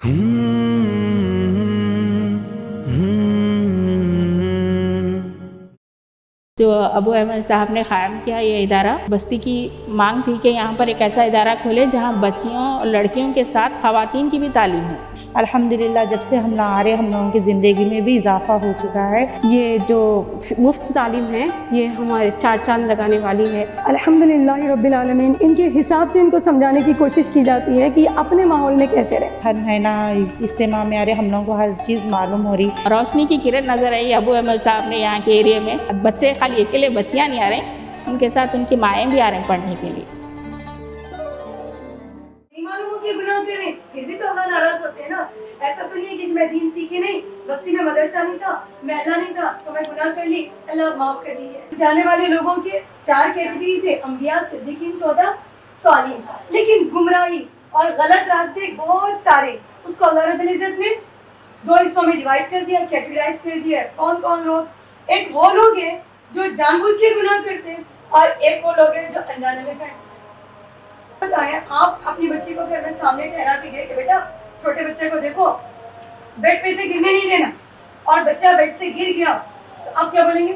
जो अबू अहमद साहब ने क़ायम किया ये इदारा, बस्ती की मांग थी कि यहाँ पर एक ऐसा इदारा खोले जहाँ बच्चियों और लड़कियों के साथ ख़वातीन की भी तालीम हो। अल्हम्दुलिल्लाह जब से हम ना आ रहे हम लोगों की ज़िंदगी में भी इजाफ़ा हो चुका है। ये जो मुफ्त तालीम है ये हमारे चार चांद लगाने वाली है। अल्हम्दुलिल्लाह रब्बिल आलमीन, इनके हिसाब से इनको समझाने की कोशिश की जाती है कि अपने माहौल में कैसे रहे। हर महीना इज्तिमा में आ रहे हम लोगों को हर चीज़ मालूम हो रही। रोशनी की किरण नज़र आई अबू अहमद साहब ने यहाँ के एरिया में। बच्चे खाली अकेले बच्चियाँ नहीं आ रहे, उनके साथ उनकी माएँ भी आ रहे हैं पढ़ने के लिए। गुनाह करें फिर भी तो अल्लाह नाराज होते हैं ना। ऐसा तो नहीं है कि मैं दीन सीखी नहीं, बस्ती में मदरसा नहीं था, महल्ला नहीं था तो मैं गुनाह कर ली, अल्लाह माफ कर दीजिए। जाने वाले लोगों के चार कैटेगरी थे, अंबिया, सिद्दीकीन, शुहदा, सालिहीन। लेकिन गुमराही और गलत रास्ते बहुत सारे, उसको अल्लाह रब्बुल इज्जत ने दो हिस्सों में डिवाइड कर दिया, कैटेगराइज कर दिया। कौन कौन लोग? एक वो लोग हैं जो जानबूझ के गुनाह करते हैं और एक वो लोग हैं जो अनजाने में करते हैं। बताएं, आप अपनी बच्ची को घर में सामने ठहरा के गए कि बेटा छोटे बच्चे को देखो बेड पे से गिरने नहीं देना, और बच्चा बेड से गिर गया तो आप क्या बोलेंगे?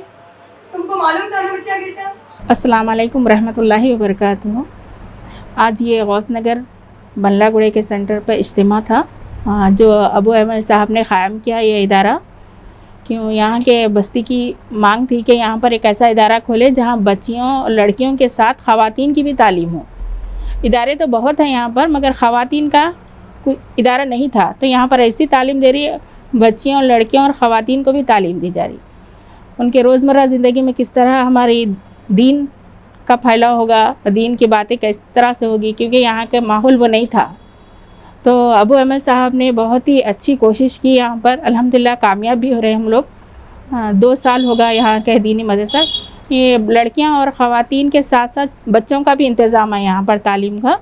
तुमको मालूम था ना बच्चा गिरता। अस्सलाम वालेकुम रहमतुल्लाहि व बरकातुहू। आज ये गौस नगर बल्लागुड़े के सेंटर पर इज्तिमा था जो अबू अहमद साहब ने क़ायम किया ये इदारा। क्यों यहाँ के बस्ती की मांग थी कि यहाँ पर एक ऐसा इदारा खोले जहाँ बच्चियों और लड़कियों के साथ ख़वातीन की भी तालीम हो। इदारे तो बहुत हैं यहाँ पर, मगर ख़वातीन का कोई इदारा नहीं था, तो यहाँ पर ऐसी तालीम दे रही है, बच्चियों और लड़कियों और ख़वातीन को भी तालीम दी जा रही। उनके रोज़मर्रा ज़िंदगी में किस तरह हमारी दीन का फैलाव होगा, दीन की बातें किस तरह से होगी, क्योंकि यहाँ के माहौल वो नहीं था। तो अबू अहमद साहब ने बहुत ही अच्छी कोशिश की यहाँ पर, अल्हम्दुलिल्लाह कामयाब भी हो रहे हम लोग। 2 साल होगा यहाँ के दीनी मदरसा। ये लड़कियां और ख़वातीन के साथ साथ बच्चों का भी इंतज़ाम है यहाँ पर तालीम का।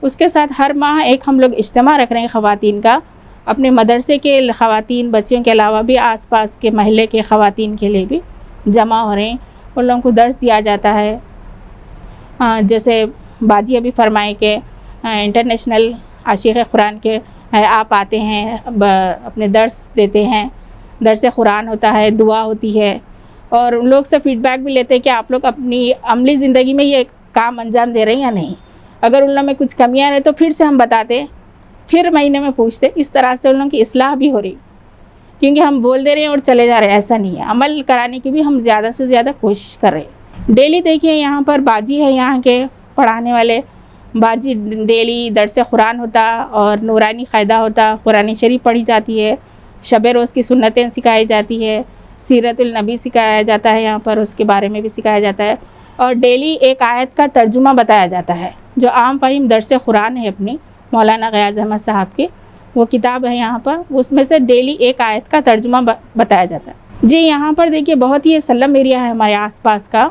उसके साथ हर माह एक हम लोग इज्तिमा रख रहे हैं ख़वातीन का, अपने मदरसे के ख़वातीन बच्चियों के अलावा भी आसपास के महल्ले के ख़वातीन के लिए भी जमा हो रहे हैं। उन लोगों को दर्स दिया जाता है। जैसे बाजी अभी फरमाए के इंटरनेशनल आशिक़ कुरान के आप आते हैं, अपने दर्स देते हैं, दर्स कुरान होता है, दुआ होती है, और उन लोग से फ़ीडबैक भी लेते हैं कि आप लोग अपनी अमली ज़िंदगी में ये काम अंजाम दे रहे हैं या नहीं। अगर उन लोगों में कुछ कमियां रहे तो फिर से हम बताते, फिर महीने में पूछते। इस तरह से उन लोगों की इस्लाह भी हो रही, क्योंकि हम बोल दे रहे हैं और चले जा रहे हैं, ऐसा नहीं है। अमल कराने की भी हम ज़्यादा से ज़्यादा कोशिश कर रहे हैं। डेली देखिए यहाँ पर बाजी है, यहाँ के पढ़ाने वाले बाजी डेली दर्स कुरान होता और नूरानी क़ायदा होता, कुरान शरीफ पढ़ी जाती है, शब रोज़ की सुन्नतें सिखाई जाती है, सीरतुल नबी सिखाया जाता है यहाँ पर, उसके बारे में भी सिखाया जाता है, और डेली एक आयत का तर्जुमा बताया जाता है। जो आम फ़हीम दर्स कुरान है अपनी मौलाना ग़याज़ अहमद साहब की वो किताब है यहाँ पर, उसमें से डेली एक आयत का तर्जुमा बताया जाता है। जी यहाँ पर देखिए बहुत ही स्लम एरिया है हमारे आसपास का,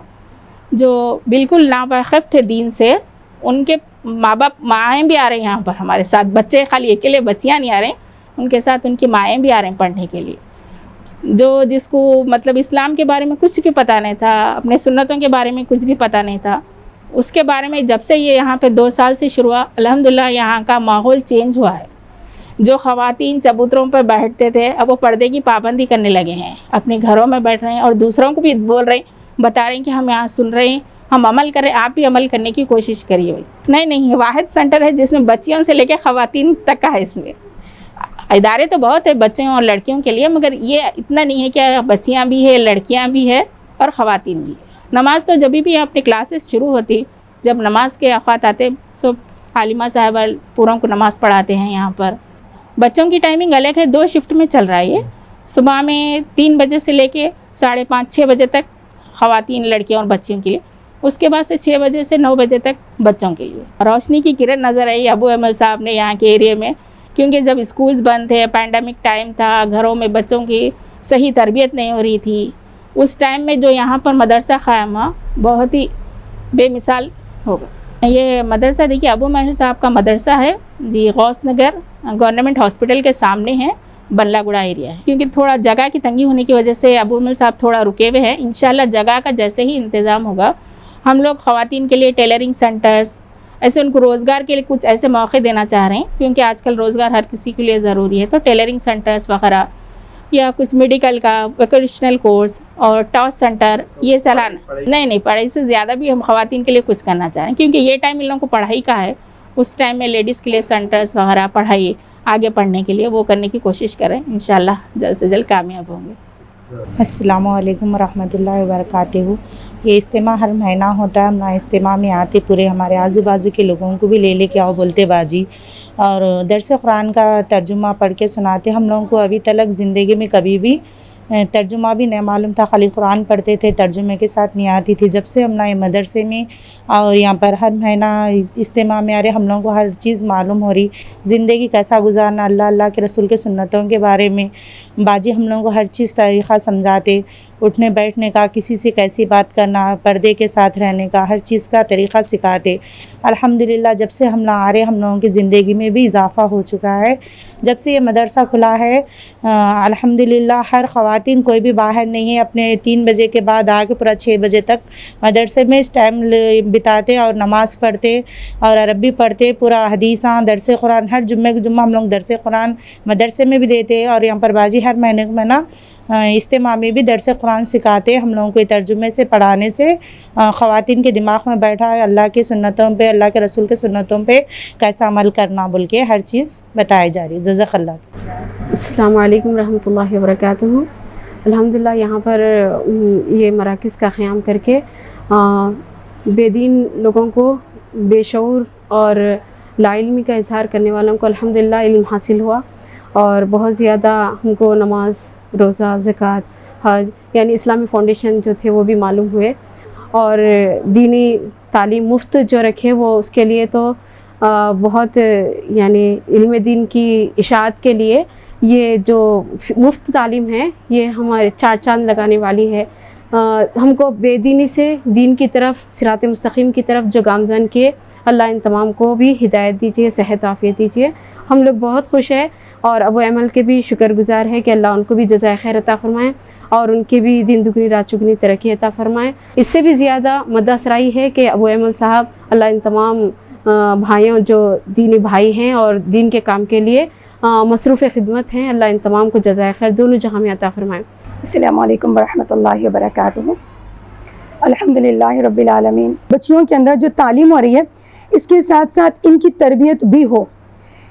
जो बिल्कुल नावाकिफ़ थे दीन से। उनके माँ बाप माएँ भी आ रहे हैं यहाँ पर हमारे साथ, बच्चे खाली अकेले बच्चियाँ नहीं आ रहे हैं, उनके साथ उनकी माएँ भी आ रहे हैं पढ़ने के लिए। जो जिसको मतलब इस्लाम के बारे में कुछ भी पता नहीं था, अपने सुन्नतों के बारे में कुछ भी पता नहीं था, उसके बारे में जब से ये यहाँ पे 2 साल से शुरू हुआ, अल्हम्दुलिल्लाह यहाँ का माहौल चेंज हुआ है। जो ख़वातीन चबूतरों पर बैठते थे अब वो पर्दे की पाबंदी करने लगे हैं, अपने घरों में बैठ रहे हैं और दूसरों को भी बोल रहे हैं, बता रहे हैं कि हम यहाँ सुन रहे हैं, हम अमल करें, आप भी अमल करने की कोशिश करिए। भाई नहीं, वाहिद सेंटर है जिसमें बच्चियों से लेकर ख़वातीन तक का है। इसमें इदारे तो बहुत है बच्चों और लड़कियों के लिए, मगर ये इतना नहीं है कि बच्चियां भी है, लड़कियां भी है और ख़वातीन भी है। नमाज़ तो जब भी अपनी क्लासेस शुरू होती, जब नमाज के अख़वात आते तो आलिमा साहिबा पूरों को नमाज़ पढ़ाते हैं यहाँ पर। बच्चों की टाइमिंग अलग है, 2 शिफ्ट में चल रहा है ये। सुबह में 3 बजे से लेके 5:30-6 बजे तक ख़वातीन लड़कियों और बच्चियों के लिए, उसके बाद से 6 बजे से 9 बजे तक बच्चों के लिए। रोशनी की किरण नज़र आई अबू अहमद साहब ने यहाँ के एरिया में, क्योंकि जब स्कूल्स बंद थे, पैंडमिक टाइम था, घरों में बच्चों की सही तरबियत नहीं हो रही थी, उस टाइम में जो यहाँ पर मदरसा क़ायम हुआ बहुत ही बेमिसाल होगा। ये मदरसा देखिए अबू महल साहब का मदरसा है जी, गौस नगर गवर्नमेंट हॉस्पिटल के सामने है, बल्लागुड़ा एरिया है। क्योंकि थोड़ा जगह की तंगी होने की वजह से अबू महल साहब थोड़ा रुके हुए हैं। इंशाल्लाह जगह का जैसे ही इंतज़ाम होगा, हम लोग ख़वातीन के लिए टेलरिंग सेंटर्स, ऐसे उनको रोज़गार के लिए कुछ ऐसे मौके देना चाह रहे हैं, क्योंकि आजकल रोज़गार हर किसी के लिए ज़रूरी है। तो टेलरिंग सेंटर्स वगैरह या कुछ मेडिकल का वोकेशनल कोर्स और टॉस सेंटर ये चलाना। नहीं, पढ़ाई से ज़्यादा भी हम ख़वातीन के लिए कुछ करना चाह रहे हैं, क्योंकि ये टाइम इन लोगों को पढ़ाई का है। उस टाइम में लेडीज़ के लिए सेंटर्स वगैरह पढ़ाई आगे पढ़ने के लिए वो करने की कोशिश करें। इंशाल्लाह जल्द से जल्द कामयाब होंगे। अस्सलामु अलैकुम रहमतुल्लाहि व बरकातहू। ये इज्तिमा हर महीना होता है। हम इज्तिमा में आते पूरे हमारे आजू बाजू के लोगों को भी ले लेके आओ बोलते बाजी, और दर्स कुरान का तर्जुमा पढ़ के सुनाते। हम लोगों को अभी तक ज़िंदगी में कभी भी तर्जुमा भी नहीं मालूम था, खाली कुरान पढ़ते थे, तर्जुमे के साथ नहीं आती थी। जब से हम ना मदरसे में और यहाँ पर हर महीना इज्तिमा में आ रहे, हम लोगों को हर चीज़ मालूम हो रही, ज़िंदगी कैसा गुजारना, अल्लाह के रसूल के सुन्नतों के बारे में बाजी हम लोगों को हर चीज़ तरीक़ा समझाते। उठने बैठने का, किसी से कैसी बात करना, पर्दे के साथ रहने का, हर चीज़ का तरीक़ा सिखाते। अल्हम्दुलिल्लाह जब से हम ना आ रहे, हम लोगों की ज़िंदगी में भी इजाफ़ा हो चुका है। जब से ये मदरसा खुला है अल्हम्दुलिल्लाह हर ख़वातीन कोई भी बाहर नहीं है, अपने 3 बजे के बाद आके पूरा 6 बजे तक मदरसे में टाइम बिताते और नमाज़ पढ़ते और अरबी पढ़ते, पूरा हदीसा दरस कुरान हर जुम्मे के जुम्मा हम लोग दरस कुरान मदरसे में भी देते। और यहाँ पर बाजी हर महीने में ना इज्तिमा में भी दरस कुरान सिखाते। हम लोगों को तर्जुमे से पढ़ाने से ख़वातीन के दिमाग में बैठा है अल्लाह की सुन्नतों पे, अल्लाह के रसूल के सुन्नतों पे कैसा अमल करना बोल के हर चीज़ बताई जा रही है। जज़ाकल्लाह। अस्सलामु अलैकुम रहमतुल्लाहि व बरकातहू। अल्हम्दुलिल्लाह यहाँ पर ये मराकज़ का क़याम करके बेदीन लोगों को, बेशऊर और लाइल्मी का इजहार करने वालों को अल्हम्दुलिल्लाह इल्म हासिल हुआ, और बहुत ज़्यादा हमको नमाज, रोज़ा, ज़कात, हज यानी इस्लामी फ़ाउंडेशन जो थे वो भी मालूम हुए। और दीनी तालीम मुफ्त जो रखे वो उसके लिए तो बहुत यानी इल्म दीन की इशाअत के लिए ये जो मुफ्त तालीम है ये हमारे 4 चांद लगाने वाली है। हमको बेदीनी से दीन की तरफ, सिरात मुस्तकीम की तरफ जो गामज़न किए, अल्लाह इन तमाम को भी हिदायत दीजिए, सेहत आफ़ियत दीजिए। हम लोग बहुत खुश हैं और अबू ऐमल के भी शुक्रगुज़ार है कि अल्लाह उनको भी जज़ाए खैर अता फ़रमाए और उनके भी दिन दुगनी रात चुगनी तरक्की अता फ़रमाए। इससे भी ज़्यादा मदअसराई है कि अबू ऐमल साहब अल्लाह इन तमाम भाइयों जो दीनी भाई हैं और दीन के काम के लिए मसरूफ़ खिदमत हैं, अल्लाह इन तमाम को जज़ाए खैर दोनों जहाँ में अता फ़रमाए। अस्सलामु अलैकुम वरहमतुल्लाहि वबरकातुहू। अल्हम्दुलिल्लाहि रब्बिल आलमीन। बच्चियों के अंदर जो तालीम हो रही है इसके साथ साथ इनकी तरबियत भी हो,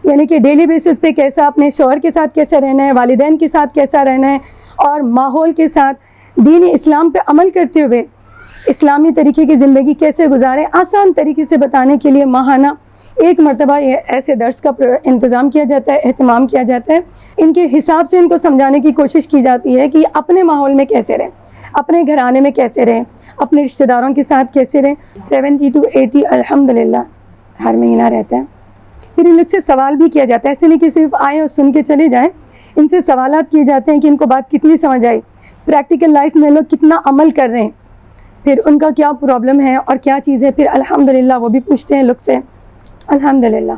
यानी कि डेली बेसिस पे कैसा अपने शौहर के साथ कैसे रहना है, वालिदैन के साथ कैसा रहना है, और माहौल के साथ दीन इस्लाम पे अमल करते हुए इस्लामी तरीके की ज़िंदगी कैसे गुजारें, आसान तरीके से बताने के लिए माहाना एक मरतबा ऐसे दर्स का इंतज़ाम किया जाता है, एहतमाम किया जाता है। इनके हिसाब से इनको समझाने की कोशिश की जाती है कि अपने माहौल में कैसे रहें, अपने घराने में कैसे रहें, अपने रिश्तेदारों के साथ कैसे रहें। 70 to 80 अल्हम्दुलिल्लाह हर महीना रहता है। फिर इन लोग से सवाल भी किया जाता है, ऐसे नहीं कि सिर्फ आए और सुन के चले जाएं। इनसे सवालात किए जाते हैं कि इनको बात कितनी समझ आई, प्रैक्टिकल लाइफ में लोग कितना अमल कर रहे हैं, फिर उनका क्या प्रॉब्लम है और क्या चीज़ है, फिर अल्हम्दुलिल्लाह वो भी पूछते हैं लोग से। अल्हम्दुलिल्लाह।